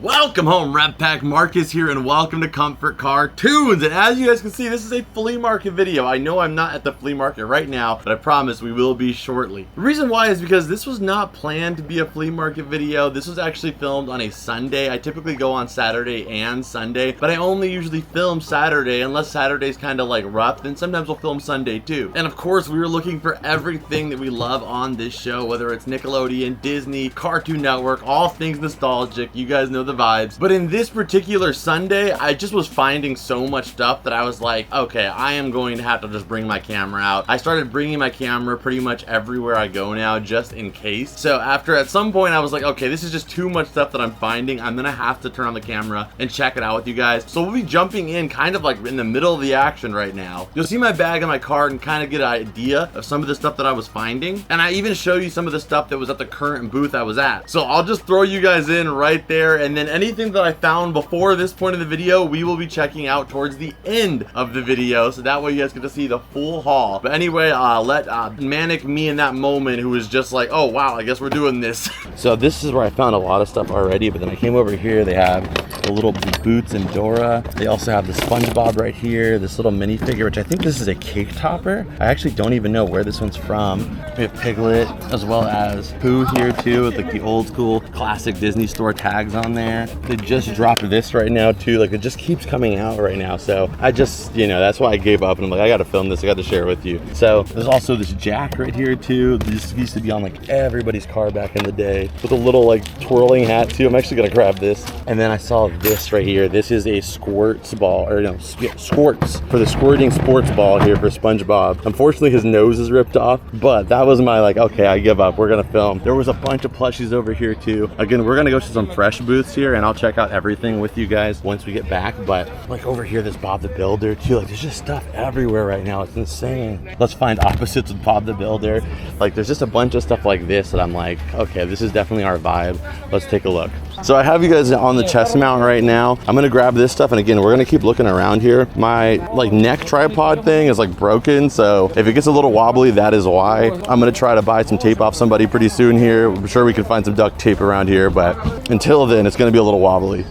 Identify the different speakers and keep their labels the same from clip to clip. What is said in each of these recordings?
Speaker 1: Welcome home, Red Pack. Marcus here, and welcome to Comfort Cartoons. And as you guys can see, this is a flea market video. I know I'm not at the flea market right now, but I promise we will be shortly. The reason why is because this was not planned to be a flea market video. This was actually filmed on a Sunday. I typically go on Saturday and Sunday, but I only usually film Saturday unless Saturday's kind of like rough. Then sometimes we'll film Sunday too. And of course, we were looking for everything that we love on this show, whether it's Nickelodeon, Disney, Cartoon Network, all things nostalgic. You guys know the vibes. But in this particular Sunday, I just was finding so much stuff that I was like, okay, I am going to have to just bring my camera out. I started bringing my camera pretty much everywhere I go now, just in case. So after at some point I was like, okay, this is just too much stuff that I'm finding. I'm gonna have to turn on the camera and check it out with you guys. So we'll be jumping in kind of like in the middle of the action right now. You'll see my bag and my cart and kind of get an idea of some of the stuff that I was finding. And I even show you some of the stuff that was at the current booth I was at. So I'll just throw you guys in right there, and then anything that I found before this point of the video, we will be checking out towards the end of the video, so that way you guys get to see the full haul. But anyway, let Manic me in that moment, who was just like, oh wow, I guess we're doing this. So this is where I found a lot of stuff already, but then I came over here. They have the little Boots and Dora. They also have the SpongeBob right here, this little minifigure, which I think this is a cake topper. I actually don't even know where this one's from. We have Piglet, as well as Pooh here too, with like the old school classic Disney store tags on there. They just dropped this right now too, like it just keeps coming out right now. So I just, you know, that's why I gave up, and I'm like, I gotta film this, I gotta share it with you. So there's also this Jack right here too. This used to be on like everybody's car back in the day, with a little like twirling hat too. I'm actually gonna grab this. And then I saw this right here. This is a squirts ball, or no, squirts, for the squirting sports ball here for SpongeBob. Unfortunately his nose is ripped off, but that was my like, okay, I give up, we're gonna film. There was a bunch of plushies over here too. Again, we're gonna go to some fresh booths here, and I'll check out everything with you guys once we get back. But like over here, there's Bob the Builder too. Like there's just stuff everywhere right now. It's insane. Let's find opposites with Bob the Builder. Like there's just a bunch of stuff like this that I'm like, okay, this is definitely our vibe. Let's take a look. So I have you guys on the chest mount right now. I'm gonna grab this stuff, and again, we're gonna keep looking around here. My like neck tripod thing is like broken, so if it gets a little wobbly, that is why. I'm gonna try to buy some tape off somebody pretty soon here. I'm sure we can find some duct tape around here, but until then, it's gonna be a little wobbly.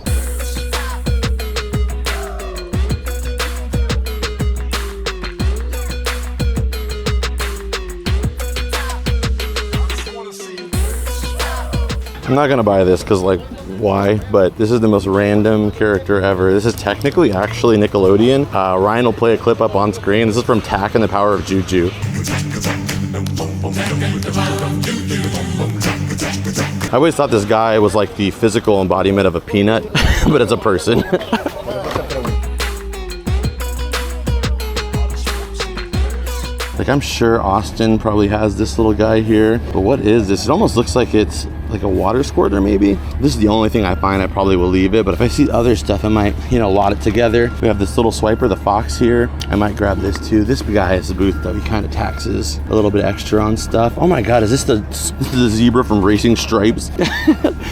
Speaker 1: I'm not gonna buy this because like, why? But this is the most random character ever. This is technically actually Nickelodeon. Ryan will play a clip up on screen. This is from Tak and the Power of Juju. I always thought this guy was like the physical embodiment of a peanut, but it's a person. Like I'm sure Austin probably has this little guy here, but what is this? It almost looks like it's like a water squirter maybe. This is the only thing I find. I probably will leave it, but if I see other stuff, I might, you know, lot it together. We have this little swiper, the fox here. I might grab this too. This guy has a booth though. He kind of taxes a little bit extra on stuff. Oh my God, is this the zebra from Racing Stripes?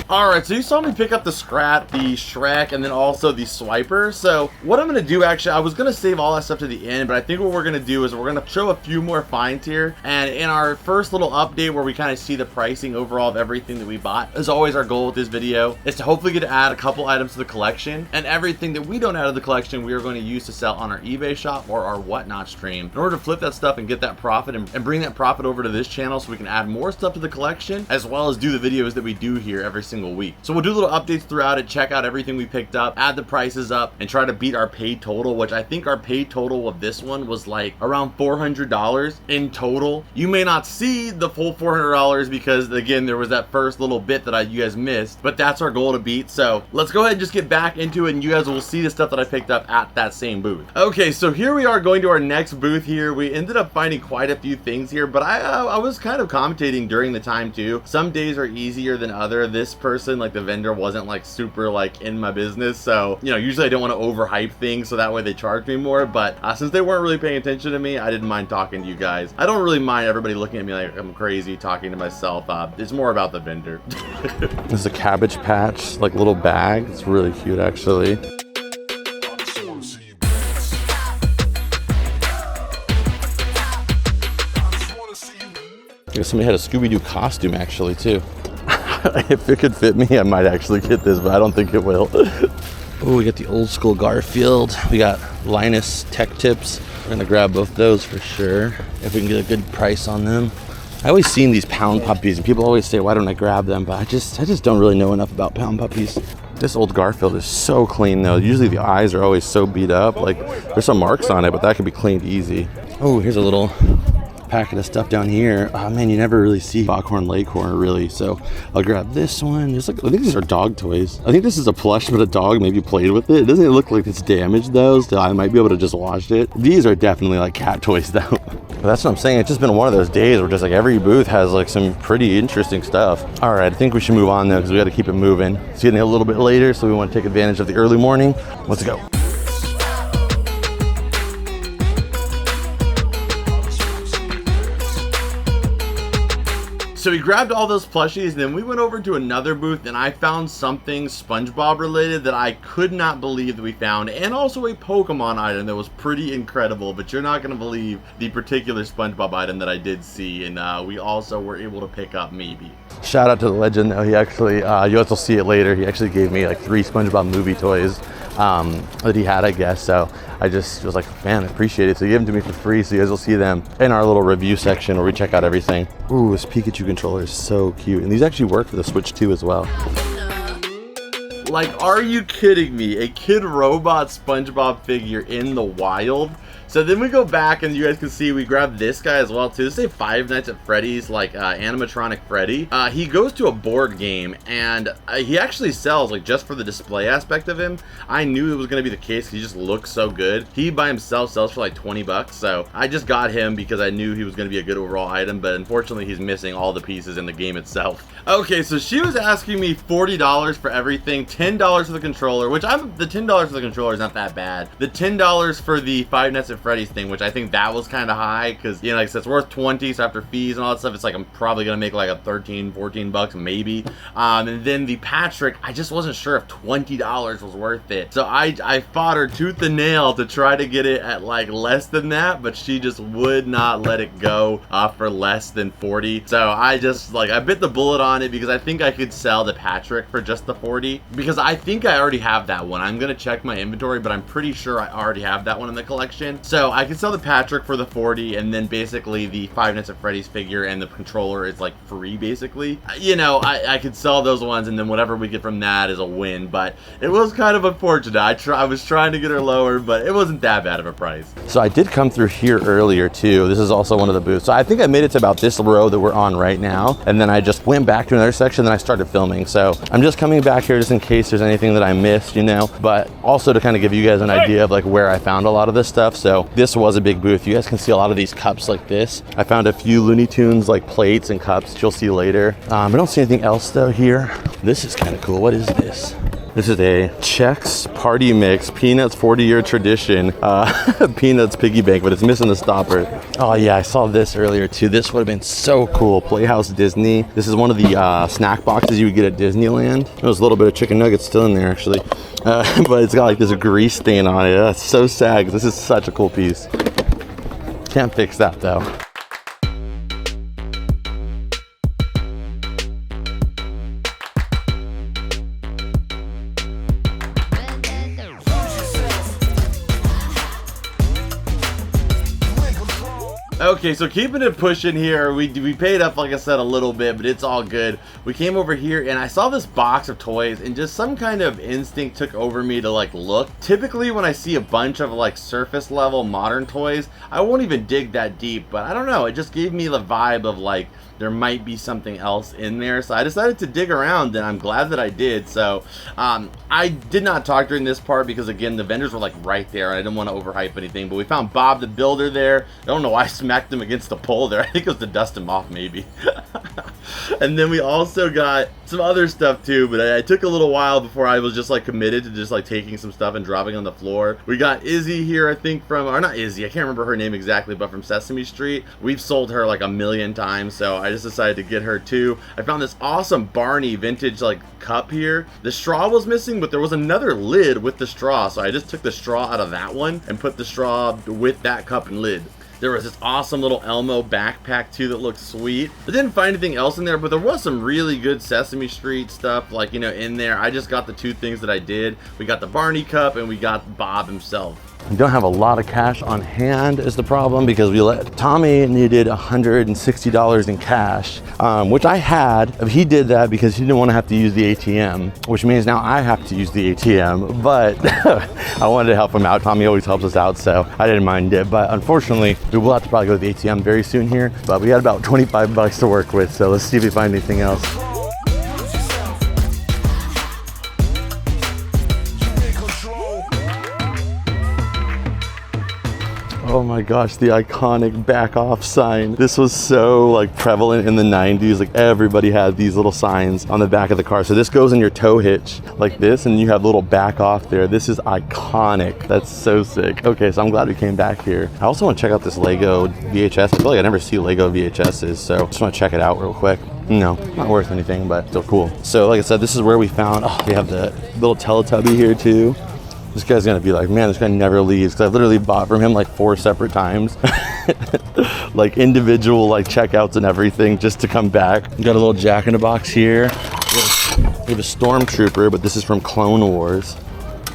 Speaker 1: All right, so you saw me pick up the Scrat, the Shrek, and then also the swiper. So what I'm gonna do, actually, I was gonna save all that stuff to the end, but I think what we're gonna do is we're gonna show a few more finds here. And in our first little update where we kind of see the pricing overall of everything that we bought, as always, our goal with this video is to hopefully get to add a couple items to the collection, and everything that we don't add to the collection we are going to use to sell on our eBay shop or our whatnot stream in order to flip that stuff and get that profit and bring that profit over to this channel so we can add more stuff to the collection, as well as do the videos that we do here every single week. So we'll do little updates throughout it, check out everything we picked up, add the prices up, and try to beat our paid total, which I think our paid total of this one was like around $400 in total. You may not see the full $400 because again, there was that first little bit that you guys missed, but that's our goal to beat. So let's go ahead and just get back into it, and you guys will see the stuff that I picked up at that same booth. Okay, so here we are going to our next booth here. We ended up finding quite a few things here, but I was kind of commentating during the time too. Some days are easier than other. This person, like the vendor, wasn't like super like in my business, so you know, usually I don't want to overhype things so that way they charge me more, but since they weren't really paying attention to me, I didn't mind talking to you guys. I don't really mind everybody looking at me like I'm crazy talking to myself. It's more about the vendor. This is a Cabbage Patch like little bag. It's really cute actually. I guess somebody had a Scooby-Doo costume actually too. If it could fit me, I might actually get this, but I don't think it will. Oh, we got the old school Garfield. We got Linus Tech Tips. We're gonna grab both those for sure, if we can get a good price on them. I always seen these pound puppies, and people always say, why don't I grab them? But I just don't really know enough about pound puppies. This old Garfield is so clean though. Usually the eyes are always so beat up. Like, there's some marks on it, but that could be cleaned easy. Oh, here's a little packet of stuff down here. Oh man, you never really see Foghorn Leghorn really, so I'll grab this one. There's like, I think these are dog toys. I think this is a plush, but a dog maybe played with it. It doesn't look like it's damaged though, so I might be able to just wash it. These are definitely like cat toys though. But that's what I'm saying. It's just been one of those days where just like every booth has like some pretty interesting stuff. All right, I think we should move on though, because we got to keep it moving. It's getting a little bit later, so we want to take advantage of the early morning. Let's go. So we grabbed all those plushies, and then we went over to another booth, and I found something SpongeBob related that I could not believe that we found, and also a Pokemon item that was pretty incredible, but you're not going to believe the particular SpongeBob item that I did see, and we also were able to pick up maybe. Shout out to the legend though. He actually, you guys will see it later, he actually gave me like 3 SpongeBob movie toys that he had, I guess. So I just was like, man, I appreciate it. So he gave them to me for free, so you guys will see them in our little review section where we check out everything. Ooh, this Pikachu controller is so cute, and these actually work for the Switch 2 as well. Like, are you kidding me? A Kid Robot SpongeBob figure in the wild? So then we go back, and you guys can see we grabbed this guy as well too. This is a Five Nights at Freddy's, like animatronic Freddy. He goes to a board game, and he actually sells, like, just for the display aspect of him. I knew it was going to be the case. He just looks so good. He by himself sells for like 20 bucks. So I just got him because I knew he was going to be a good overall item, but unfortunately he's missing all the pieces in the game itself. Okay, so she was asking me $40 for everything, $10 for the controller, which the $10 for the controller is not that bad. The $10 for the Five Nights at Freddy's thing, which I think that was kind of high, because, you know, like I said, it's worth 20, so after fees and all that stuff, it's like I'm probably gonna make like a 13, 14 bucks maybe. And then the Patrick, I just wasn't sure if $20 was worth it, so I fought her tooth and nail to try to get it at like less than that, but she just would not let it go for less than 40. So I just, like, I bit the bullet on it, because I think I could sell the Patrick for just the 40, because I think I already have that one. I'm gonna check my inventory, but I'm pretty sure I already have that one in the collection. So I could sell the Patrick for the 40, and then basically the Five Nights at Freddy's figure and the controller is like free basically. You know, I could sell those ones, and then whatever we get from that is a win, but it was kind of unfortunate. I was trying to get her lower, but it wasn't that bad of a price. So I did come through here earlier too. This is also one of the booths. So I think I made it to about this row that we're on right now, and then I just went back to another section, then I started filming. So I'm just coming back here just in case there's anything that I missed, you know, but also to kind of give you guys an idea of like where I found a lot of this stuff. So this was a big booth. You guys can see a lot of these cups like this. I found a few Looney Tunes like plates and cups that you'll see later. I don't see anything else though here. This is kind of cool. What is this? This is a Chex Party Mix Peanuts 40-year tradition Peanuts piggy bank, but it's missing the stopper. Oh yeah, I saw this earlier too. This would have been so cool. Playhouse Disney. This is one of the snack boxes you would get at Disneyland. There's a little bit of chicken nuggets still in there actually, but it's got like this grease stain on it. That's so sad, because this is such a cool piece. Can't fix that though. Okay, so keeping it pushing here, we paid up, like I said, a little bit, but it's all good. We came over here and I saw this box of toys, and just some kind of instinct took over me to like look. Typically when I see a bunch of like surface level modern toys, I won't even dig that deep, but I don't know, it just gave me the vibe of like there might be something else in there. So I decided to dig around, and I'm glad that I did. So I did not talk during this part because, again, the vendors were like right there, and I didn't want to overhype anything. But we found Bob the Builder there. I don't know why I smacked him against the pole there. I think it was to dust him off maybe. And then we also got some other stuff too, but it took a little while before I was just like committed to just like taking some stuff and dropping on the floor. We got Izzy here, I think from, or not Izzy, I can't remember her name exactly, but from Sesame Street. We've sold her like a million times, so I just decided to get her too. I found this awesome Barney vintage like cup here. The straw was missing, but there was another lid with the straw, so I just took the straw out of that one and put the straw with that cup and lid. There was this awesome little Elmo backpack too that looked sweet. I didn't find anything else in there, but there was some really good Sesame Street stuff, like, you know, in there. I just got the two things that I did. We got the Barney cup and we got Bob himself. We don't have a lot of cash on hand is the problem, because Tommy needed $160 in cash, which I had. He did that because he didn't want to have to use the ATM, which means now I have to use the ATM, but I wanted to help him out. Tommy always helps us out, so I didn't mind it. But unfortunately, we will have to probably go to the ATM very soon here, but we had about 25 bucks to work with, so let's see if we find anything else. Oh my gosh, the iconic back off sign. This was so like prevalent in the 90s. Like everybody had these little signs on the back of the car. So this goes in your tow hitch like this, and you have little back off there. This is iconic. That's so sick. Okay, so I'm glad we came back here. I also want to check out this Lego VHS. I feel like I never see Lego VHSs, so just want to check it out real quick. No, not worth anything, but still cool. So like I said, this is where we found, they have the little Teletubby here too. This guy's gonna be like, man, this guy never leaves, because I've literally bought from him like 4 separate times. Like individual like checkouts and everything just to come back. We got a little Jack-in-the-Box here. We have a Stormtrooper, but this is from Clone Wars.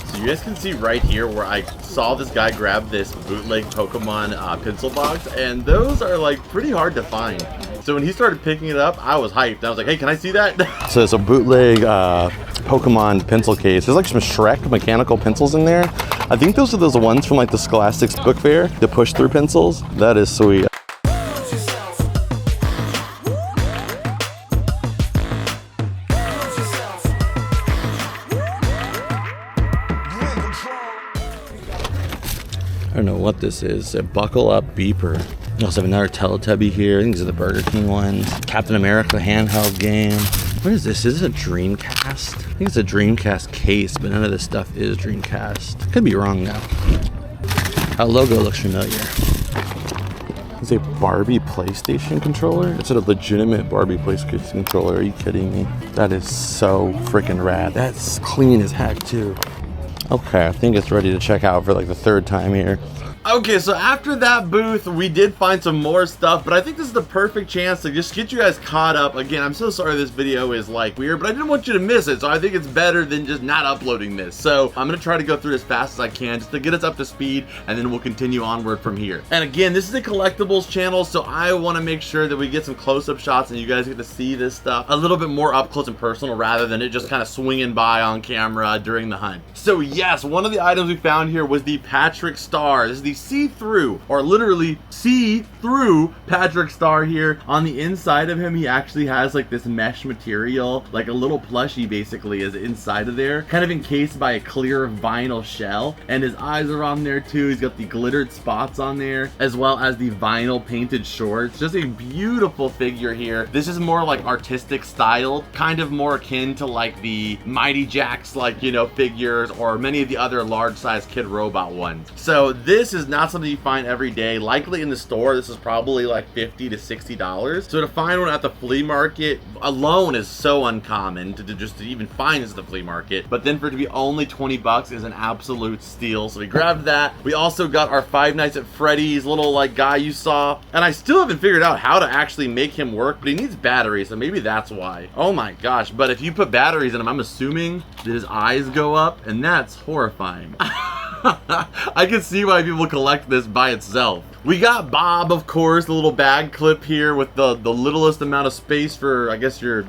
Speaker 1: So you guys can see right here where I saw this guy grab this bootleg Pokemon pencil box, and those are like pretty hard to find. So when he started picking it up, I was hyped. I was like, hey, can I see that? So it's a bootleg Pokemon pencil case. There's like some Shrek mechanical pencils in there. I think those are those ones from like the Scholastic's book fair, the push through pencils. That is sweet. I don't know what this is. A buckle up beeper. We also have another Teletubby here. I think these are the Burger King ones. Captain America handheld game. What is this? Is this a Dreamcast? I think it's a Dreamcast case, but none of this stuff is Dreamcast. Could be wrong now. That logo looks familiar. It's a Barbie PlayStation controller? It's a legitimate Barbie PlayStation controller. Are you kidding me? That is so freaking rad. That's clean as heck too. Okay, I think it's ready to check out for like the 3rd time here. Okay, so after that booth, we did find some more stuff, but I think this is the perfect chance to just get you guys caught up. Again, I'm so sorry this video is like weird, but I didn't want you to miss it, so I think it's better than just not uploading this. So I'm gonna try to go through as fast as I can just to get us up to speed, and then we'll continue onward from here. And again, this is a collectibles channel, so I wanna make sure that we get some close-up shots and you guys get to see this stuff a little bit more up close and personal rather than it just kind of swinging by on camera during the hunt. So yes, one of the items we found here was the Patrick Star. This is the see-through, or literally see-through Patrick Star here. On the inside of him, he actually has like this mesh material, like a little plushie basically is inside of there, kind of encased by a clear vinyl shell, and his eyes are on there too. He's got the glittered spots on there, as well as the vinyl painted shorts. Just a beautiful figure here. This is more like artistic styled, kind of more akin to like the Mighty Jaxx, like, you know, figures, or many of the other large size Kid Robot ones. So this is not something you find every day. Likely in the store, this is probably like $50 to $60. So to find one at the flea market alone is so uncommon to even find this at the flea market. But then for it to be only 20 bucks is an absolute steal. So we grabbed that. We also got our Five Nights at Freddy's little like guy you saw. And I still haven't figured out how to actually make him work, but he needs batteries, so maybe that's why. Oh my gosh, but if you put batteries in him, I'm assuming that his eyes go up, and that's horrifying. I can see why people collect this by itself. We got Bob, of course, the little bag clip here with the littlest amount of space for, I guess, your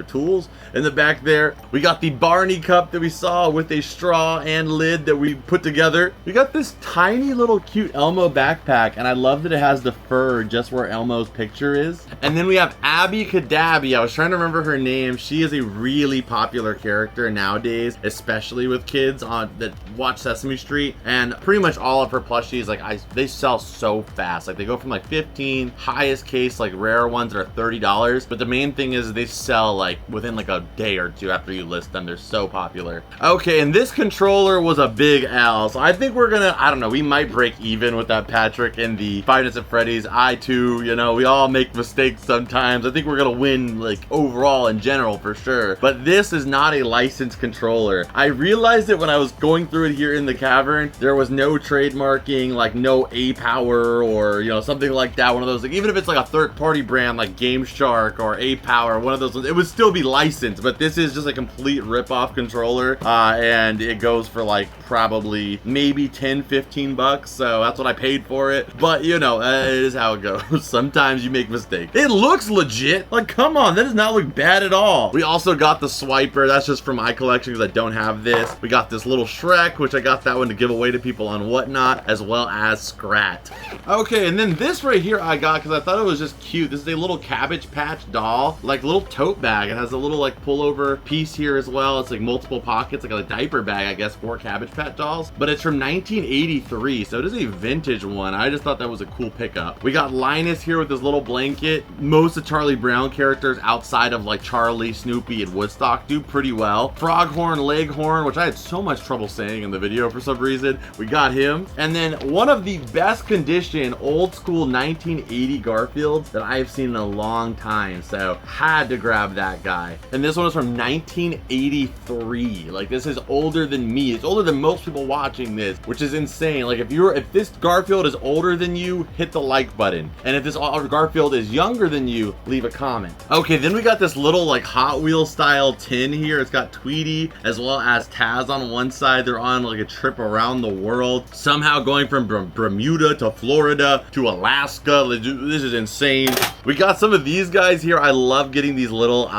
Speaker 1: tools in the back there. We got the Barney cup that we saw with a straw and lid that we put together. We got this tiny little cute Elmo backpack, and I love that it has the fur just where Elmo's picture is. And then we have Abby Cadabby. I was trying to remember her name. She is a really popular character nowadays, especially with kids that watch Sesame Street, and pretty much all of her plushies, like they sell so fast. Like they go from like 15, highest case like rare ones that are $30, but the main thing is they sell like within like a day or two after you list them. They're so popular. Okay, and this controller was a big L, so I think we're gonna, I don't know, we might break even with that Patrick in the Five Nights at Freddy's. I too, you know, we all make mistakes sometimes. I think we're gonna win like overall in general for sure, but this is not a licensed controller. I realized it when I was going through it here in the cavern. There was no trademarking, like no A power Power or, you know, something like that. One of those, like, even if it's like a third-party brand like Game Shark or A-Power, one of those ones, it would still be licensed. But this is just a complete rip-off controller, and it goes for like probably maybe 10-15 bucks. So that's what I paid for it. But you know, it is how it goes. Sometimes you make mistakes. It looks legit. Like, come on, that does not look bad at all. We also got the Swiper. That's just from my collection because I don't have this. We got this little Shrek, which I got that one to give away to people on Whatnot, as well as Scrat. Okay, and then this right here I got because I thought it was just cute. This is a little Cabbage Patch doll, like little tote bag. It has a little like pullover piece here as well. It's like multiple pockets, like a diaper bag, I guess, for Cabbage Patch dolls. But it's from 1983, so it is a vintage one. I just thought that was a cool pickup. We got Linus here with his little blanket. Most of Charlie Brown characters outside of like Charlie, Snoopy, and Woodstock do pretty well. Froghorn, Leghorn, which I had so much trouble saying in the video for some reason. We got him. And then one of the best condition old school 1980 Garfields that I have seen in a long time, so had to grab that guy. And this one is from 1983. Like, this is older than me. It's older than most people watching this, which is insane. Like, if this Garfield is older than you, hit the like button, and if this Garfield is younger than you, leave a comment. Okay, then we got this little like Hot Wheels style tin here. It's got Tweety as well as Taz on one side. They're on like a trip around the world, somehow going from Bermuda to Florida to Alaska. This is insane. We got some of these guys here. I love getting these little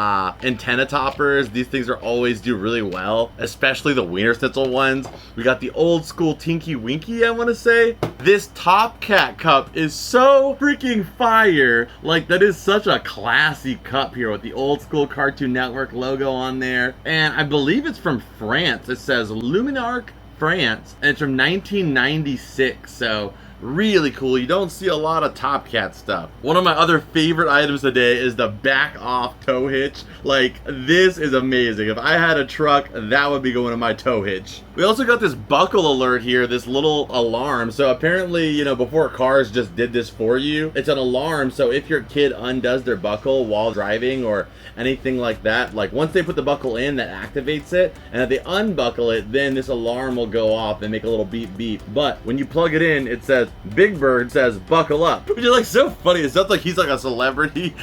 Speaker 1: antenna toppers. These things are always do really well, especially the Wiener Schnitzel ones. We got the old school Tinky Winky, I want to say. This Top Cat cup is so freaking fire. Like, that is such a classy cup here with the old school Cartoon Network logo on there. And I believe it's from France. It says Luminarc France, and it's from 1996. So really cool. You don't see a lot of Top Cat stuff. One of my other favorite items today is the back off tow hitch. Like, this is amazing. If I had a truck, that would be going in my tow hitch. We also got this buckle alert here, this little alarm. So apparently, you know, before cars just did this for you, it's an alarm. So if your kid undoes their buckle while driving or anything like that, like once they put the buckle in, that activates it. And if they unbuckle it, then this alarm will go off and make a little beep beep. But when you plug it in, it says, Big Bird says, buckle up. Which is like so funny. It sounds like he's like a celebrity.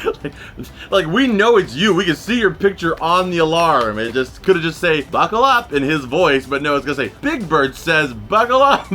Speaker 1: like we know it's you. We can see your picture on the alarm. It just could have just say, buckle up in his voice, but no, it's gonna say, Big Bird says, buckle up.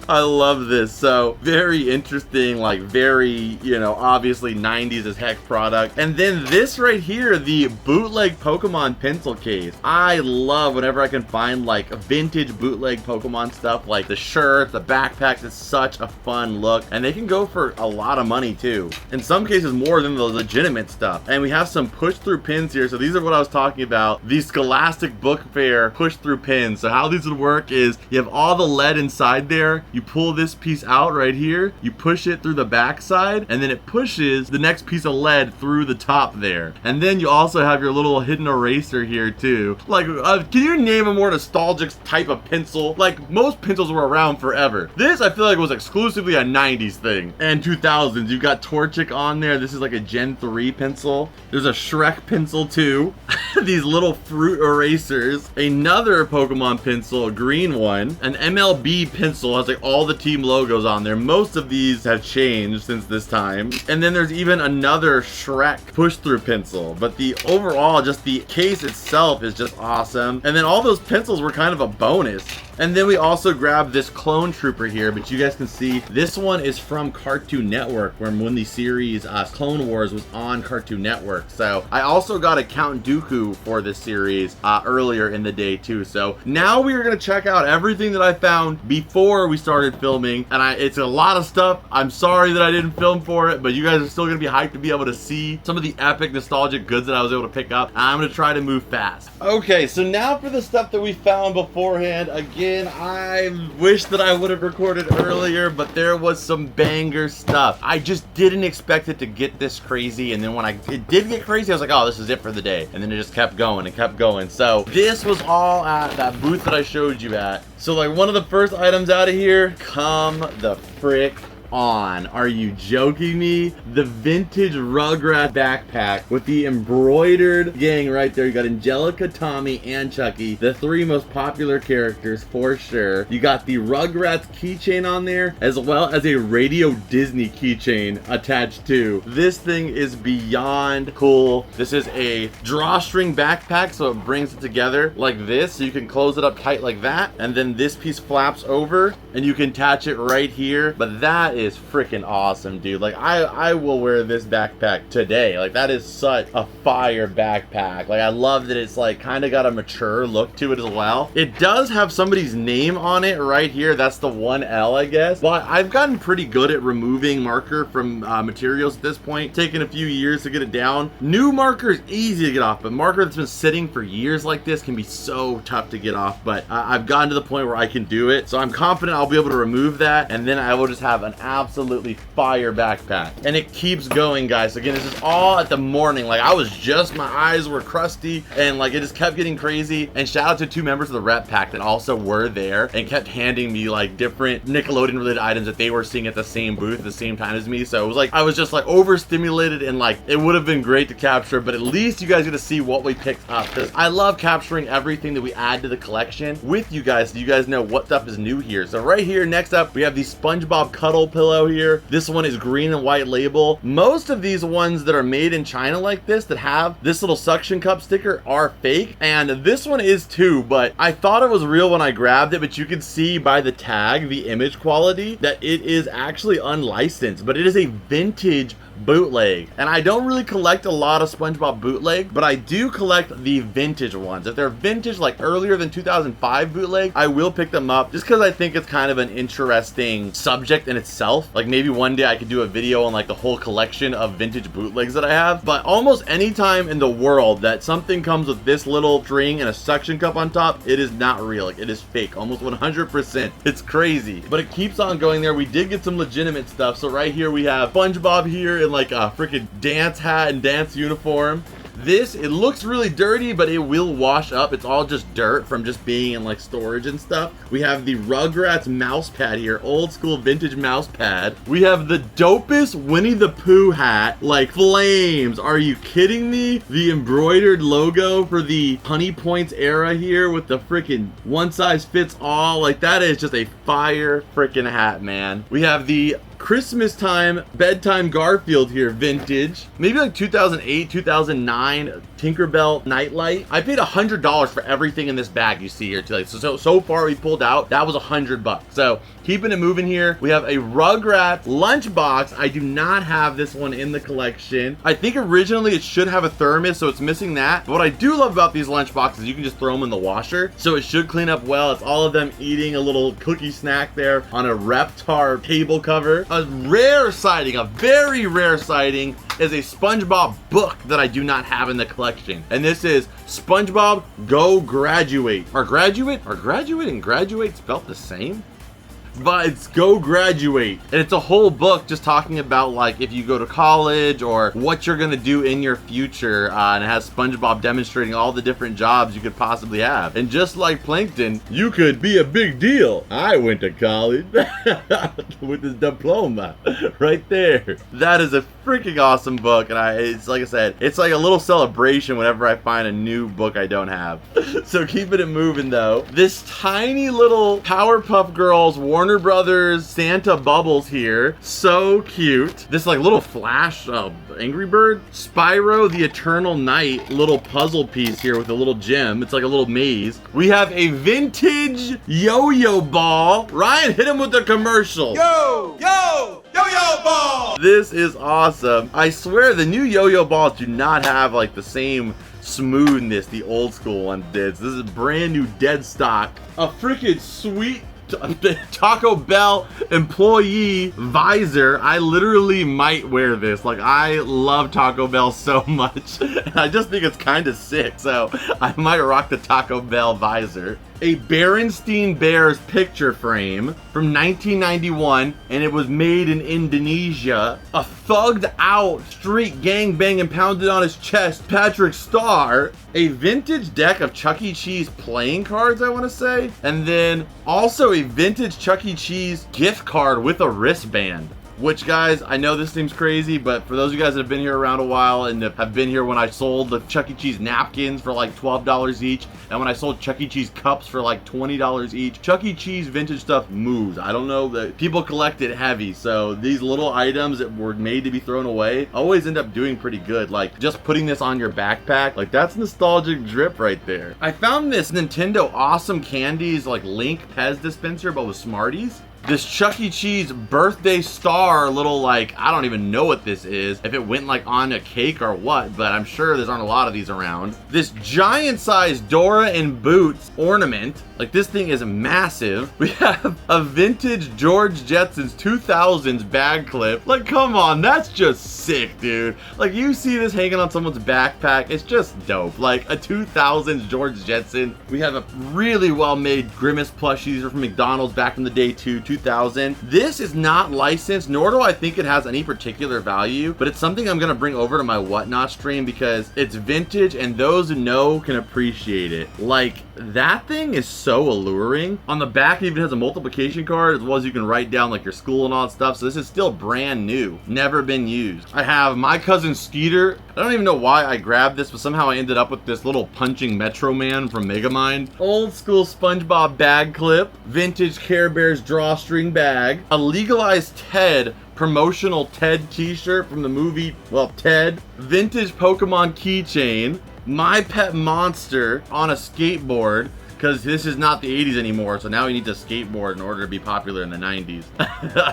Speaker 1: I love this. So very interesting, like very, you know, obviously 90s as heck product. And then this right here, the bootleg Pokemon pencil case. I love whenever I can find like vintage bootleg Pokemon stuff, like the shirts, the backpacks. It's such a fun look, and they can go for a lot of money too. In some cases more than the legitimate stuff. And we have some push through pins here. So these are what I was talking about. These Scholastic Book Fair push through pins. So how these would work is you have all the lead inside there. You pull this piece out right here. You push it through the back side, and then it pushes the next piece of lead through the top there. And then you also have your little hidden eraser here too. Like, can you name a more nostalgic type of pencil? Like, most pencils were around forever. This, I feel like, was exclusively a 90s thing. And 2000s. You've got Torchic on there. This is like a Gen 3 pencil. There's a Shrek pencil too. These little fruit erasers. Another Pokemon pencil, a green one. An MLB pencil has like all the team logos on there. Most of these have changed since this time. And then there's even another Shrek push-through pencil. But the overall, just the case itself is just awesome. And then all those pencils were kind of a bonus. And then we also grabbed this Clone Trooper here, but you guys can see this one is from Cartoon Network, when the series Clone Wars was on Cartoon Network. So I also got a Count Dooku for this series earlier in the day too. So now we are going to check out everything that I found before we started filming. And it's a lot of stuff. I'm sorry that I didn't film for it, but you guys are still going to be hyped to be able to see some of the epic nostalgic goods that I was able to pick up. I'm going to try to move fast. Okay, so now for the stuff that we found beforehand. Again, I wish that I would have recorded earlier, but there was some banger stuff. I just didn't expect it to get this crazy, and then when it did get crazy, I was like, oh, this is it for the day. And then it just kept going and kept going. So this was all at that booth that I showed you at. So like one of the first items out of here, come the frick on. Are you joking me? The vintage Rugrats backpack with the embroidered gang right there. You got Angelica, Tommy, and Chucky, the three most popular characters for sure. You got the Rugrats keychain on there, as well as a Radio Disney keychain attached to. This thing is beyond cool. This is a drawstring backpack, so it brings it together like this, so you can close it up tight like that, and then this piece flaps over, and you can attach it right here. But that is freaking awesome, dude. Like, I will wear this backpack today. Like, that is such a fire backpack. Like, I love that it's like kind of got a mature look to it as well. It does have somebody's name on it right here. That's the 1L, I guess. Well, I've gotten pretty good at removing marker from materials at this point. Taken a few years to get it down. New marker is easy to get off, but marker that's been sitting for years like this can be so tough to get off. But I've gotten to the point where I can do it, so I'm confident I'll be able to remove that, and then I will just have an absolutely fire backpack. And it keeps going, guys. Again, this is all at the morning. Like, I was just, my eyes were crusty, and like it just kept getting crazy. And shout out to 2 members of the rep pack that also were there and kept handing me like different Nickelodeon related items that they were seeing at the same booth at the same time as me. So it was like I was just like overstimulated, and like it would have been great to capture, but at least you guys get to see what we picked up, because I love capturing everything that we add to the collection with you guys, so you guys know what stuff is new here. So right here, next up, we have the SpongeBob cuddle pillow here. This one is green and white label. Most of these ones that are made in China like this, that have this little suction cup sticker, are fake, and this one is too, but I thought it was real when I grabbed it. But you can see by the tag, the image quality, that it is actually unlicensed, but it is a vintage bootleg. And I don't really collect a lot of SpongeBob bootleg, but I do collect the vintage ones. If they're vintage, like earlier than 2005 bootleg, I will pick them up, just because I think it's kind of an interesting subject in itself. Like, maybe one day I could do a video on like the whole collection of vintage bootlegs that I have. But almost any time in the world that something comes with this little string and a suction cup on top, it is not real. Like, it is fake, almost 100%. It's crazy, but it keeps on going there. We did get some legitimate stuff. So right here we have SpongeBob here in like a freaking dance hat and dance uniform. This, it looks really dirty, but it will wash up. It's all just dirt from just being in like storage and stuff. We have the Rugrats mouse pad here, old school vintage mouse pad. We have the dopest Winnie the Pooh hat, like flames. Are you kidding me? The embroidered logo for the Honey Points era here with the freaking one size fits all. Like, that is just a fire freaking hat, man. We have the Christmas time bedtime Garfield here, vintage, maybe like 2008, 2009 Tinkerbell nightlight. I paid $100 for everything in this bag you see here today. So far we pulled out, that was $100. So keeping it moving here, we have a Rugrats lunchbox. I do not have this one in the collection. I think originally it should have a thermos, so it's missing that. But what I do love about these lunchboxes, you can just throw them in the washer, so it should clean up well. It's all of them eating a little cookie snack there on a Reptar table cover. A rare sighting, a very rare sighting, is a SpongeBob book that I do not have in the collection. And this is SpongeBob Go Graduate. Are graduate and graduate spelled the same? But it's Go Graduate, and it's a whole book just talking about like if you go to college or what you're gonna do in your future, and it has SpongeBob demonstrating all the different jobs you could possibly have. And just like Plankton, you could be a big deal. I went to college with this diploma right there. That is a freaking awesome book, and it's like I said, it's like a little celebration whenever I find a new book I don't have. So keeping it moving though, this tiny little Powerpuff Girls Warner Brothers Santa Bubbles here, so cute. This like little Flash Angry Bird, Spyro the Eternal Night little puzzle piece here with a little gem. It's like a little maze. We have a vintage yo-yo ball. Ryan, hit him with the commercial. Yo-yo ball. This is awesome. I swear the new yo-yo balls do not have like the same smoothness the old school one did. This is brand new dead stock. A freaking sweet Taco Bell employee visor. I literally might wear this. Like, I love Taco Bell so much. I just think it's kind of sick. So I might rock the Taco Bell visor. A Berenstein Bears picture frame from 1991, and it was made in Indonesia. A thugged out street gangbang and pounded on his chest Patrick Star. A vintage deck of Chuck E. Cheese playing cards, I want to say. And then also a vintage Chuck E. Cheese gift card with a wristband. which, guys, I know this seems crazy, but for those of you guys that have been here around a while and have been here when I sold the Chuck E. Cheese napkins for like $12 each, and when I sold Chuck E. Cheese cups for like $20 each, Chuck E. Cheese vintage stuff moves. I don't know, that people collect it heavy, so these little items that were made to be thrown away always end up doing pretty good. Like just putting this on your backpack, like that's nostalgic drip right there. I found this Nintendo Awesome Candies like Link Pez dispenser, but with Smarties. This Chuck E. Cheese birthday star little, like, I don't even know what this is, if it went like on a cake or what, but I'm sure there's aren't a lot of these around. This giant size Dora and Boots ornament, like this thing is massive. We have a vintage George Jetson's 2000s bag clip. Like, come on, that's just sick, dude. Like, you see this hanging on someone's backpack, it's just dope. Like a 2000s George Jetson. We have a really well-made Grimace plushie. These are from McDonald's back in the day too, 2000. This is not licensed, nor do I think it has any particular value, but it's something I'm gonna bring over to my Whatnot stream because it's vintage and those who know can appreciate it. Like, that thing is so alluring. On the back, it even has a multiplication card as well as you can write down like your school and all that stuff. So this is still brand new, never been used. I have my cousin Skeeter. I don't even know why I grabbed this, but somehow I ended up with this little punching Metro Man from Megamind. Old school SpongeBob bag clip, vintage Care Bears drawstring bag, a legalized Ted promotional Ted t-shirt from the movie, well, Ted, vintage Pokemon keychain, My Pet Monster on a skateboard, because this is not the 80s anymore, so now he needs a skateboard in order to be popular in the 90s.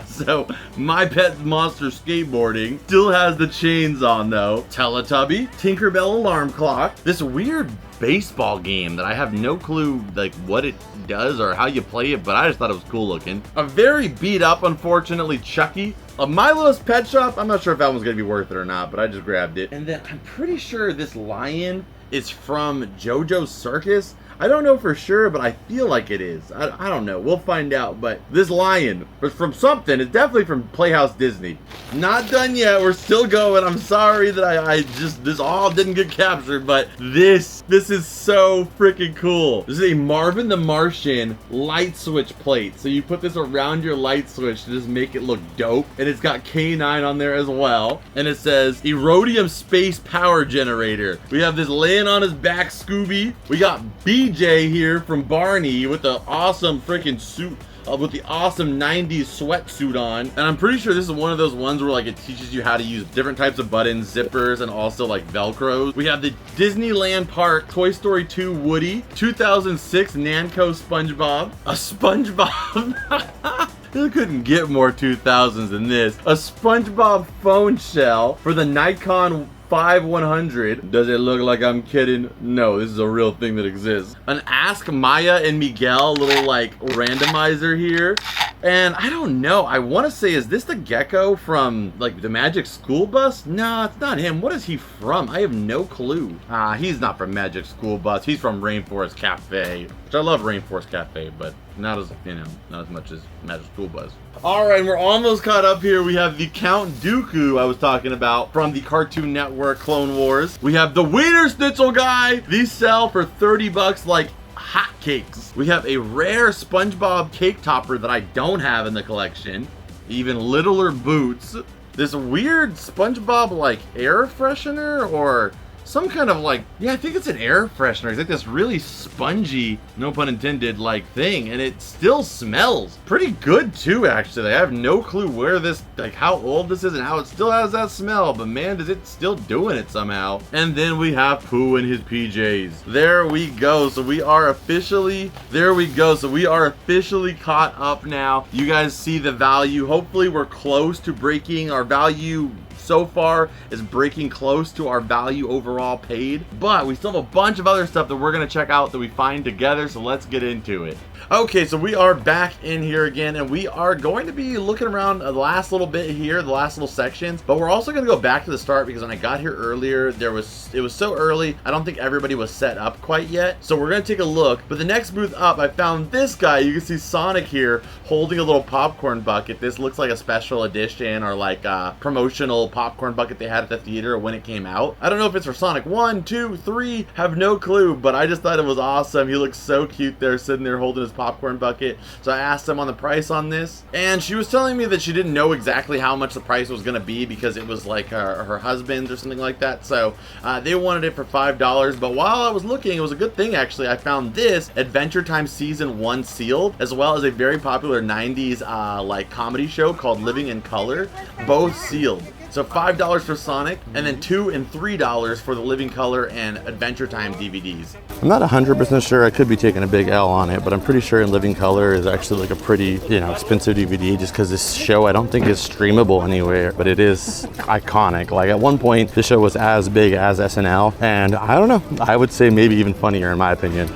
Speaker 1: So, My Pet Monster skateboarding. Still has the chains on, though. Teletubby. Tinkerbell alarm clock. This weird baseball game that I have no clue, like, what it does or how you play it, but I just thought it was cool looking. A very beat up, unfortunately, Chucky. A My Littlest Pet Shop. I'm not sure if that one's going to be worth it or not, but I just grabbed it. And then I'm pretty sure this lion is from JoJo's Circus. I don't know for sure, but I feel like it is. I don't know. We'll find out. But this lion was from something. It's definitely from Playhouse Disney. Not done yet. We're still going. I'm sorry that I just, this all didn't get captured, but this is so freaking cool. This is a Marvin the Martian light switch plate. So you put this around your light switch to just make it look dope. And it's got K9 on there as well. And it says Erodium Space Power Generator. We have this laying on his back Scooby. We got BJ here from Barney with the awesome freaking suit, with the awesome 90s sweatsuit on. And I'm pretty sure this is one of those ones where like it teaches you how to use different types of buttons, zippers, and also like Velcros. We have the Disneyland Park Toy Story 2 Woody, 2006 Namco SpongeBob, a SpongeBob. You couldn't get more 2000s than this. A SpongeBob phone shell for the Nikon 5100. Does it look like I'm kidding? No, this is a real thing that exists. An Ask Maya and Miguel little like randomizer here. And I don't know, I want to say, is this the gecko from like the Magic School Bus? No, it's not him. What is he from? I have no clue. He's not from Magic School Bus. He's from Rainforest Cafe, which I love Rainforest Cafe, but not as, you know, not as much as Magic School Bus. All right, we're almost caught up here. We have the Count Dooku I was talking about from the Cartoon Network Clone Wars. We have the Wiener Schnitzel guy. These sell for 30 bucks like hotcakes. We have a rare SpongeBob cake topper that I don't have in the collection. Even littler boots. This weird SpongeBob like air freshener or some kind of like, yeah, I think it's an air freshener. It's like this really spongy, no pun intended, like thing, and it still smells pretty good too, actually. I have no clue where this, like how old this is and how it still has that smell, but man, is it still doing it somehow. And then we have Pooh in his PJs. There we go. So we are officially, there we go. So we are officially caught up now. You guys see the value. Hopefully we're close to breaking our value. So far is breaking close to our value overall paid, but we still have a bunch of other stuff that we're gonna check out that we find together, so let's get into it. Okay, so we are back in here again, and we are going to be looking around the last little bit here, the last little sections, but we're also gonna go back to the start because when I got here earlier, it was so early, I don't think everybody was set up quite yet, so we're gonna take a look. But the next booth up, I found this guy. You can see Sonic here holding a little popcorn bucket. This looks like a special edition or like a promotional popcorn bucket they had at the theater when it came out. I don't know if it's for Sonic 1, 2, 3, have no clue, but I just thought it was awesome. He looks so cute there sitting there holding his popcorn bucket. So I asked him on the price on this, and she was telling me that she didn't know exactly how much the price was going to be because it was like her husband's or something like that. So they wanted it for $5, but while I was looking, it was a good thing actually. I found this Adventure Time Season 1 sealed, as well as a very popular 90s like comedy show called Living in Color, both sealed. So $5 for Sonic, and then $2 and $3 for the Living Color and Adventure Time DVDs. I'm not 100% sure. I could be taking a big L on it, but I'm pretty sure in Living Color is actually like a pretty, expensive DVD, just because this show I don't think is streamable anywhere, but it is iconic. Like at one point, the show was as big as SNL, and I don't know, I would say maybe even funnier in my opinion.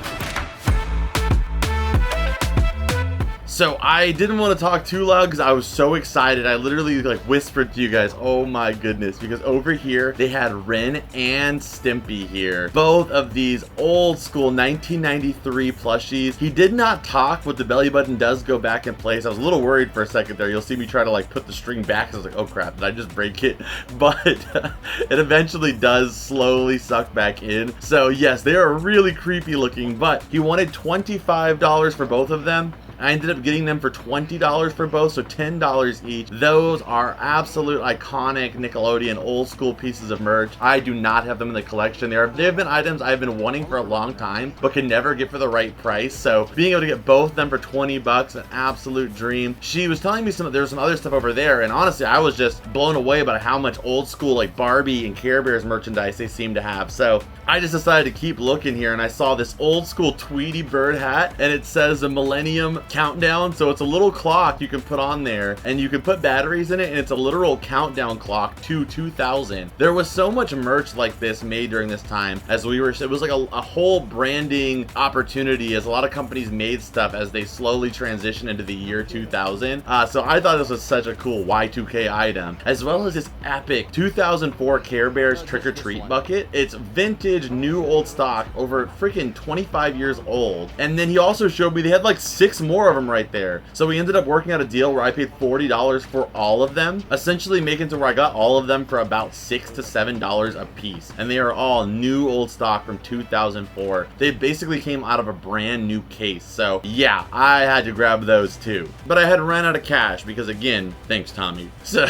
Speaker 1: So I didn't want to talk too loud because I was so excited. I literally like whispered to you guys, oh my goodness, because over here they had Ren and Stimpy here. Both of these old school 1993 plushies. He did not talk, but the belly button does go back in place. I was a little worried for a second there. You'll see me try to like put the string back. I was like, oh crap, did I just break it? But it eventually does slowly suck back in. So yes, they are really creepy looking, but he wanted $25 for both of them. I ended up getting them for $20 for both, so $10 each. Those are absolute iconic Nickelodeon old school pieces of merch. I do not have them in the collection. They've been items I've been wanting for a long time, but could never get for the right price. So being able to get both of them for 20 bucks, an absolute dream. She was telling me there was some other stuff over there, and honestly, I was just blown away about how much old school like Barbie and Care Bears merchandise they seem to have. So I just decided to keep looking here, and I saw this old school Tweety bird hat, and it says the Millennium Countdown. So it's a little clock you can put on there, and you can put batteries in it, and it's a literal countdown clock to 2000. There was so much merch like this made during this time, as it was like a whole branding opportunity, as a lot of companies made stuff as they slowly transitioned into the year 2000. So I thought this was such a cool Y2K item, as well as this epic 2004 Care Bears Trick or Treat bucket. It's vintage, new old stock, over freaking 25 years old. And then he also showed me they had like 6 more of them right there. So we ended up working out a deal where I paid $40 for all of them, essentially making to where I got all of them for about $6 to $7 a piece. And they are all new old stock from 2004. They basically came out of a brand new case. So yeah, I had to grab those too. But I had ran out of cash because, again, thanks Tommy. So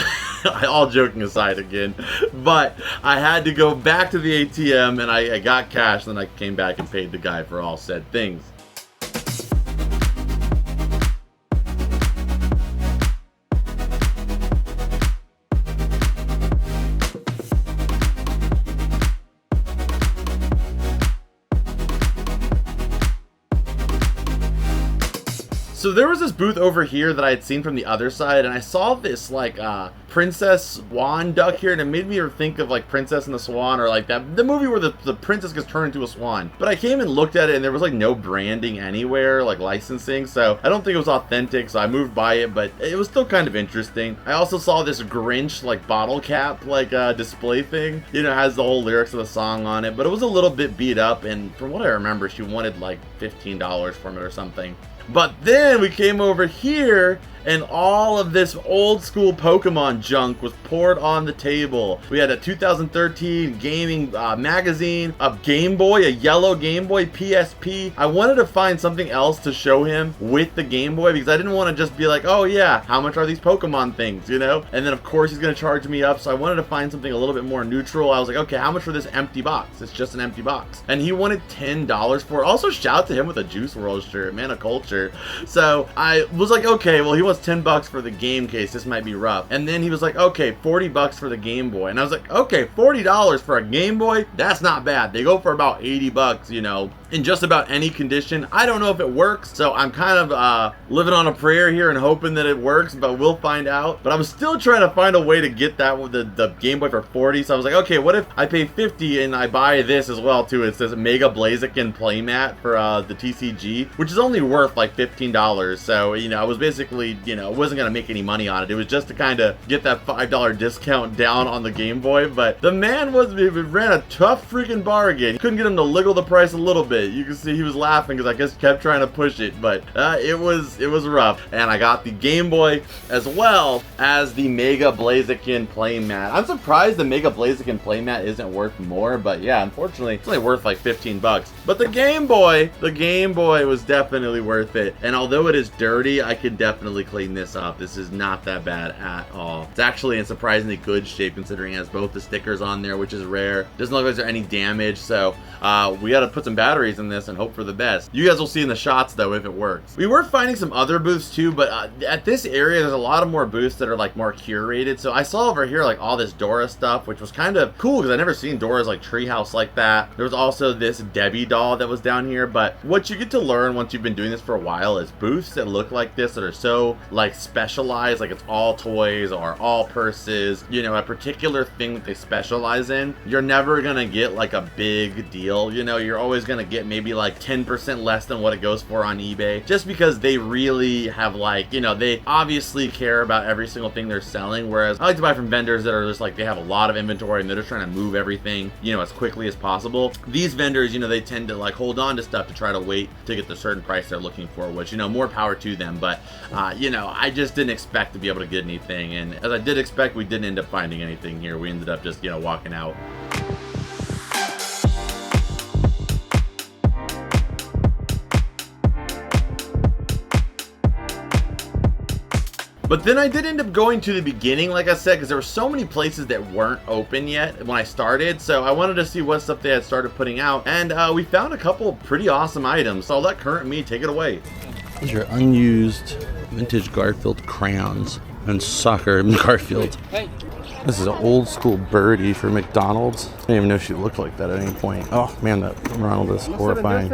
Speaker 1: all joking aside again, but I had to go back to the ATM, and I got cash, and then I came back and paid the guy for all said things. So there was this booth over here that I had seen from the other side, and I saw this like princess swan duck here, and it made me think of like Princess and the Swan, or like the movie where the princess gets turned into a swan. But I came and looked at it, and there was like no branding anywhere, like licensing, so I don't think it was authentic, so I moved by it, but it was still kind of interesting. I also saw this Grinch like bottle cap like display thing, has the whole lyrics of the song on it, but it was a little bit beat up, and from what I remember, she wanted like $15 from it or something. But then we came over here, and all of this old school Pokemon junk was poured on the table. We had a 2013 gaming magazine, a Game Boy, a yellow Game Boy PSP. I wanted to find something else to show him with the Game Boy, because I didn't want to just be like, oh yeah, how much are these Pokemon things, And then of course he's going to charge me up, so I wanted to find something a little bit more neutral. I was like, okay, how much for this empty box? It's just an empty box. And he wanted $10 for it. Also, shout out to him with a Juice WRLD shirt, man of culture. So I was like, okay, well, he wants $10 for the game case. This might be rough. And then he was like, okay, $40 for the Game Boy. And I was like, okay, $40 for a Game Boy? That's not bad. They go for about $80, in just about any condition. I don't know if it works, so I'm kind of living on a prayer here and hoping that it works, but we'll find out. But I'm still trying to find a way to get that with the Game Boy for 40. So I was like, okay, what if I pay 50 and I buy this as well too? It says Mega Blaziken playmat for the TCG, which is only worth like $15. So I was basically wasn't gonna make any money on it. It was just to kind of get that $5 discount down on the Game Boy. But the man ran a tough freaking bargain. Couldn't get him to wiggle the price a little bit. it. You can see he was laughing because I guess kept trying to push it, but it was rough. And I got the Game Boy as well as the Mega Blaziken playmat. I'm surprised the Mega Blaziken playmat isn't worth more, but yeah, unfortunately, it's only worth like 15 bucks. But the Game Boy was definitely worth it. And although it is dirty, I could definitely clean this up. This is not that bad at all. It's actually in surprisingly good shape considering it has both the stickers on there, which is rare. Doesn't look like there's any damage, so we gotta put some batteries in this and hope for the best. You guys will see in the shots though if it works. We were finding some other booths too, but at this area there's a lot of more booths that are like more curated. So I saw over here like all this Dora stuff, which was kind of cool because I never seen Dora's like treehouse like that. There was also this Debbie doll that was down here, but what you get to learn once you've been doing this for a while is booths that look like this that are so like specialized, like it's all toys or all purses, you know, a particular thing that they specialize in, you're never gonna get like a big deal. You know, you're always gonna get maybe like 10% less than what it goes for on eBay, just because they really have like, you know, they obviously care about every single thing they're selling, whereas I like to buy from vendors that are just like, they have a lot of inventory and they're just trying to move everything, you know, as quickly as possible. These vendors, you know, they tend to like hold on to stuff to try to wait to get the certain price they're looking for, which, you know, more power to them. But you know, I just didn't expect to be able to get anything, and as I did expect, we didn't end up finding anything here. We ended up just, you know, walking out. But then I did end up going to the beginning, like I said, because there were so many places that weren't open yet when I started. So I wanted to see what stuff they had started putting out. And we found a couple pretty awesome items. So I'll let Current Me take it away.
Speaker 2: These are unused vintage Garfield crayons and soccer Garfield. This is an old school birdie for McDonald's. I didn't even know she looked like that at any point. Oh man, that Ronald is horrifying.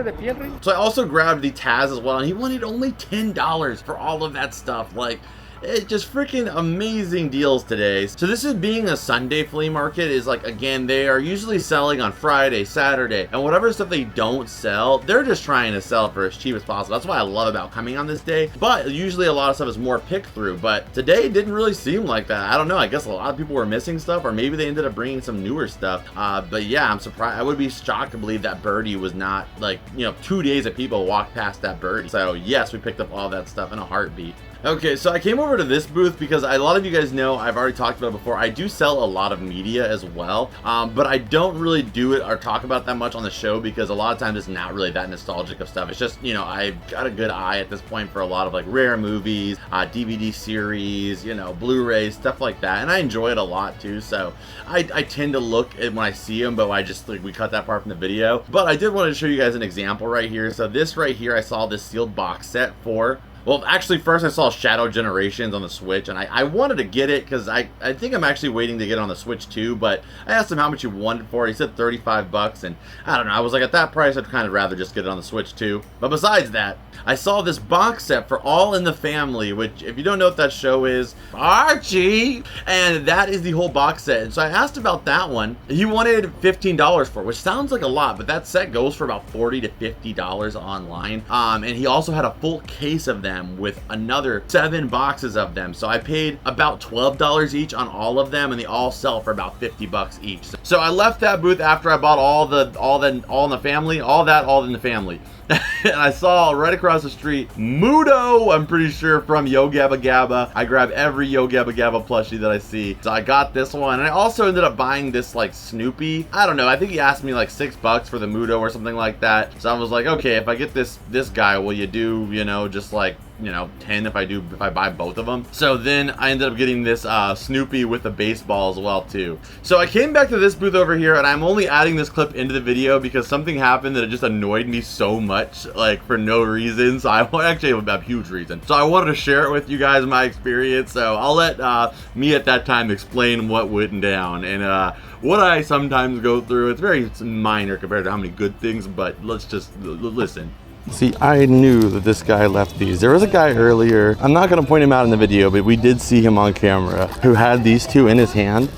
Speaker 1: So I also grabbed the Taz as well, and he wanted only $10 for all of that stuff. Like, it's just freaking amazing deals today. So this is being a Sunday flea market is like, again, they are usually selling on Friday, Saturday, and whatever stuff they don't sell, they're just trying to sell it for as cheap as possible. That's what I love about coming on this day. But usually a lot of stuff is more picked through, but today it didn't really seem like that. I don't know, I guess a lot of people were missing stuff, or maybe they ended up bringing some newer stuff. But yeah, I'm surprised. I would be shocked to believe that birdie was not, like, you know, 2 days of people walked past that birdie. So yes, we picked up all that stuff in a heartbeat. Okay, so I came over to this booth because a lot of you guys know, I've already talked about it before, I do sell a lot of media as well, but I don't really do it or talk about that much on the show because a lot of times it's not really that nostalgic of stuff. It's just, you know, I've got a good eye at this point for a lot of like rare movies, DVD series, you know, Blu-rays, stuff like that, and I enjoy it a lot too, so I tend to look at when I see them, but I just, like, we cut that part from the video. But I did want to show you guys an example right here. So this right here, I saw this sealed box set for, well, actually, first I saw Shadow Generations on the Switch, and I wanted to get it because I think I'm actually waiting to get it on the Switch too, but I asked him how much he wanted for it. He said 35 bucks, and I don't know, I was like, at that price, I'd kind of rather just get it on the Switch too. But besides that, I saw this box set for All in the Family, which, if you don't know what that show is, Archie, and that is the whole box set. And so I asked about that one. He wanted $15 for it, which sounds like a lot, but that set goes for about $40 to $50 online. And he also had a full case of them with another 7 boxes of them. So I paid about $12 each on all of them, and they all sell for about 50 bucks each. So I left that booth after I bought all in the family. And I saw right across the street Mudo, I'm pretty sure, from Yo Gabba Gabba. I grab every Yo Gabba Gabba plushie that I see. So I got this one, and I also ended up buying this like Snoopy. I don't know, I think he asked me like $6 for the Mudo or something like that. So I was like, okay, if I get this guy, will you do, you know, just like, you know, 10 if I buy both of them. So then I ended up getting this Snoopy with the baseball as well too. So I came back to this booth over here, and I'm only adding this clip into the video because something happened that it just annoyed me so much, like for no reason. So I actually have a huge reason. So I wanted to share it with you guys, my experience. So I'll let me at that time explain what went down and what I sometimes go through. It's very minor compared to how many good things, but let's just listen.
Speaker 2: See, I knew that this guy left these. There was a guy earlier, I'm not going to point him out in the video, but we did see him on camera, who had these two in his hand.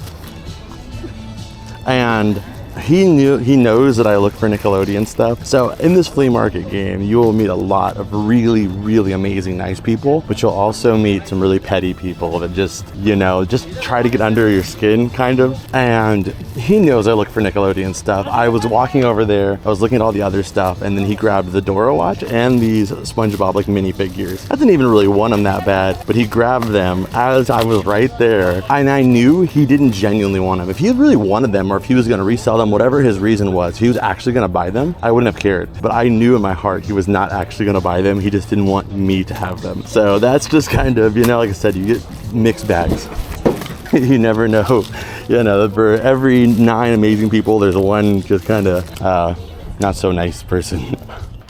Speaker 2: And he knows that I look for Nickelodeon stuff. So in this flea market game, you will meet a lot of really, really amazing, nice people, but you'll also meet some really petty people that just, you know, just try to get under your skin, kind of. And he knows I look for Nickelodeon stuff. I was walking over there, I was looking at all the other stuff, and then he grabbed the Dora watch and these SpongeBob like minifigures. I didn't even really want them that bad, but he grabbed them as I was right there, and I knew he didn't genuinely want them. If he really wanted them, or if he was going to resell them, whatever his reason was, if he was actually going to buy them, I wouldn't have cared. But I knew in my heart he was not actually going to buy them. He just didn't want me to have them. So that's just kind of, you know, like I said, you get mixed bags. You never know. You know, for every 9 amazing people, there's one just kind of not so nice person.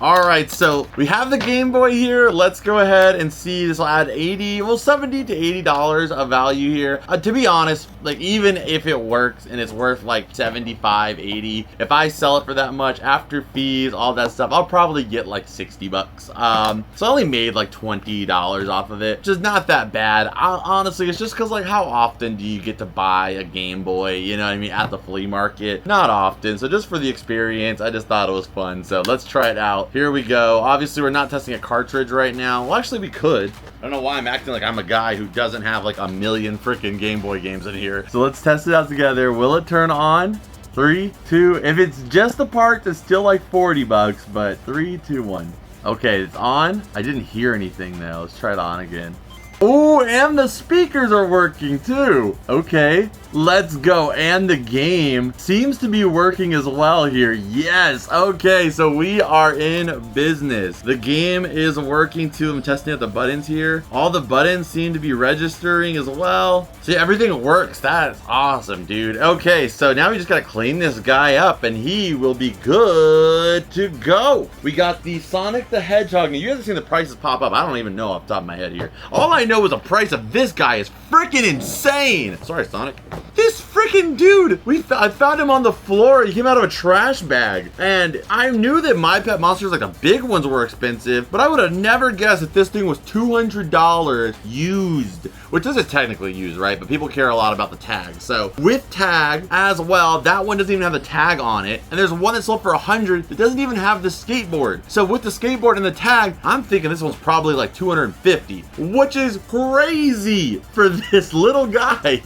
Speaker 1: All right, so we have the Game Boy here. Let's go ahead and see. This will add $70 to $80 of value here. To be honest, like even if it works and it's worth like 75, 80, if I sell it for that much after fees, all that stuff, I'll probably get like 60 bucks. So I only made like $20 off of it, which is not that bad. Honestly, it's just because like how often do you get to buy a Game Boy, you know what I mean, at the flea market? Not often. So just for the experience, I just thought it was fun. So let's try it out. Here we go. Obviously, we're not testing a cartridge right now. Well, actually, we could. I don't know why I'm acting like I'm a guy who doesn't have like a million freaking Game Boy games in here. So let's test it out together. Will it turn on? 3, 2. If it's just the part, it's still like 40 bucks, but 3, 2, 1. Okay, it's on. I didn't hear anything though. Let's try it on again. Oh, and the speakers are working too. Okay, let's go. And the game seems to be working as well here. Yes. Okay, so we are in business. The game is working too. I'm testing out the buttons here. All the buttons seem to be registering as well. See, everything works. That's awesome, dude. Okay, so now we just gotta clean this guy up and he will be good to go. We got the Sonic the Hedgehog. And you guys have seen the prices pop up. I don't even know off the top of my head here. All I know is the price of this guy is freaking insane. Sorry, Sonic. This freaking dude, I found him on the floor. He came out of a trash bag. And I knew that My Pet Monsters, like the big ones, were expensive, but I would have never guessed that this thing was $200 used, which isn't technically used, right? But people care a lot about the tag. So with tag as well, that one doesn't even have the tag on it. And there's one that sold for 100 that doesn't even have the skateboard. So with the skateboard and the tag, I'm thinking this one's probably like 250, which is crazy for this little guy.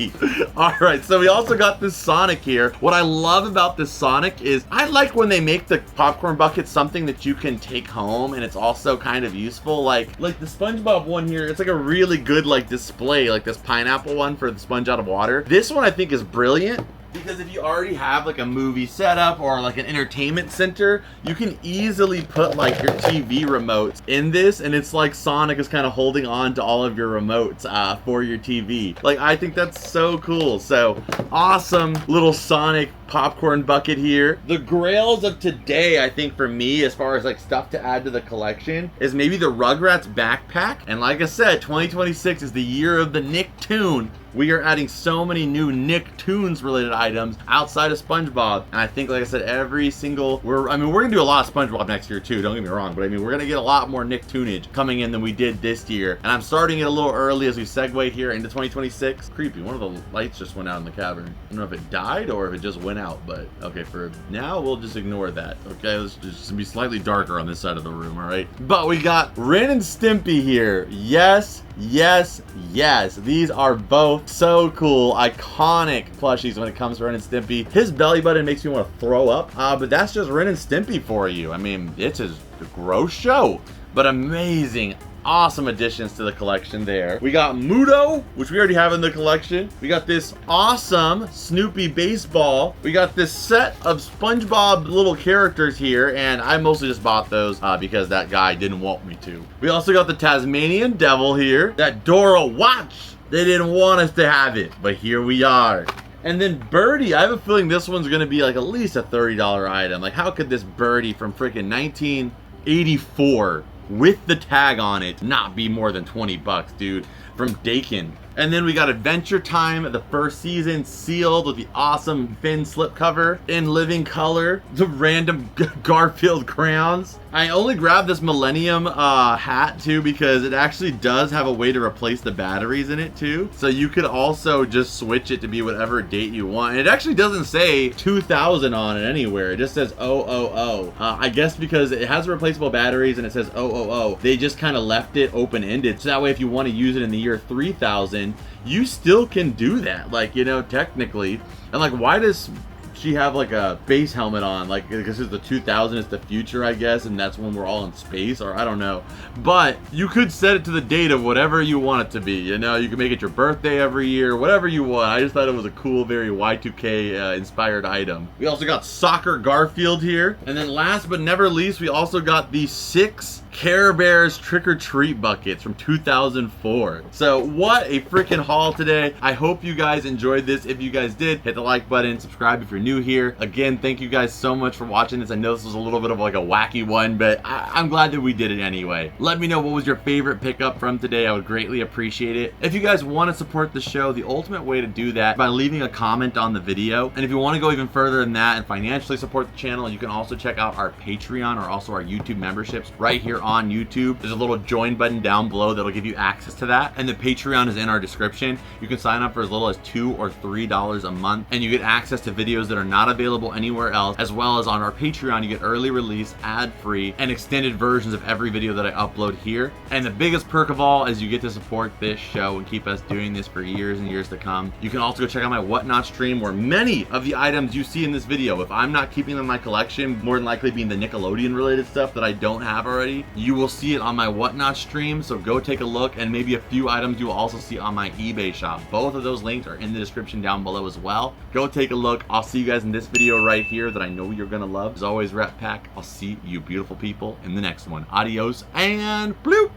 Speaker 1: All right, so we also got this Sonic here. What I love about this Sonic is I like when they make the popcorn bucket something that you can take home and it's also kind of useful. Like the SpongeBob one here, it's like a really good like display, like this pineapple one for the sponge out of water. This one I think is brilliant, because if you already have like a movie setup or like an entertainment center, you can easily put like your TV remotes in this, and it's like Sonic is kind of holding on to all of your remotes for your TV. Like, I think that's so cool. So awesome little Sonic popcorn bucket here. The grails of today, I think for me, as far as like stuff to add to the collection, is maybe the Rugrats backpack. And like I said, 2026 is the year of the Nicktoon. We are adding so many new Nicktoons related items outside of SpongeBob. And I think, like I said, every single, we're gonna do a lot of SpongeBob next year too, don't get me wrong, but I mean, we're gonna get a lot more Nicktoonage coming in than we did this year. And I'm starting it a little early as we segue here into 2026. Creepy, one of the lights just went out in the cavern. I don't know if it died or if it just went out, but okay, for now, we'll just ignore that. Okay, let's just be slightly darker on this side of the room, all right? But we got Ren and Stimpy here. Yes, yes, yes. These are both so cool, iconic plushies when it comes to Ren and Stimpy. His belly button makes me want to throw up, but that's just Ren and Stimpy for you. I mean, it's a gross show, but amazing. Awesome additions to the collection there. We got Mudo, which we already have in the collection. We got this awesome Snoopy baseball. We got this set of SpongeBob little characters here, and I mostly just bought those because that guy didn't want me to. We also got the Tasmanian Devil here. That Dora watch. They didn't want us to have it, but here we are. And then Birdie, I have a feeling this one's gonna be like at least a $30 item. Like, how could this Birdie from freaking 1984 with the tag on it not be more than 20 bucks, dude, from Dakin? And then we got Adventure Time, the first season, sealed with the awesome Finn slipcover in living color, the random Garfield crowns. I only grabbed this Millennium hat too because it actually does have a way to replace the batteries in it too. So you could also just switch it to be whatever date you want. And it actually doesn't say 2000 on it anywhere. It just says 000. I guess because it has replaceable batteries and it says 000, they just kind of left it open-ended. So that way if you want to use it in the year 3000, you still can do that. Like, you know, technically. And like, why does she have like a space helmet on? Like, because it's the 2000, it's the future, I guess, and that's when we're all in space, or I don't know. But you could set it to the date of whatever you want it to be, you know? You can make it your birthday every year, whatever you want. I just thought it was a cool, very Y2K inspired item. We also got Soccer Garfield here. And then last but never least, we also got the 6 Care Bears Trick or Treat buckets from 2004. So what a freaking haul today. I hope you guys enjoyed this. If you guys did, hit the like button, subscribe if you're new here. Again, thank you guys so much for watching this. I know this was a little bit of like a wacky one, but I'm glad that we did it anyway. Let me know what was your favorite pickup from today. I would greatly appreciate it. If you guys want to support the show, the ultimate way to do that by leaving a comment on the video. And if you want to go even further than that and financially support the channel, you can also check out our Patreon or also our YouTube memberships right here on YouTube. There's a little join button down below that'll give you access to that, and the Patreon is in our description. You can sign up for as little as $2 or $3 a month, and you get access to videos that are not available anywhere else, as well as on our Patreon you get early release, ad-free, and extended versions of every video that I upload here. And the biggest perk of all is you get to support this show and keep us doing this for years and years to come. You can also go check out my Whatnot stream, where many of the items you see in this video, if I'm not keeping them in my collection, more than likely being the Nickelodeon related stuff that I don't have already, you will see it on my Whatnot stream. So go take a look, and maybe a few items you will also see on my eBay shop. Both of those links are in the description down below as well. Go take a look. I'll see you guys in this video right here that I know you're gonna love. As always, Rep Pack, I'll see you beautiful people in the next one. Adios and bloop.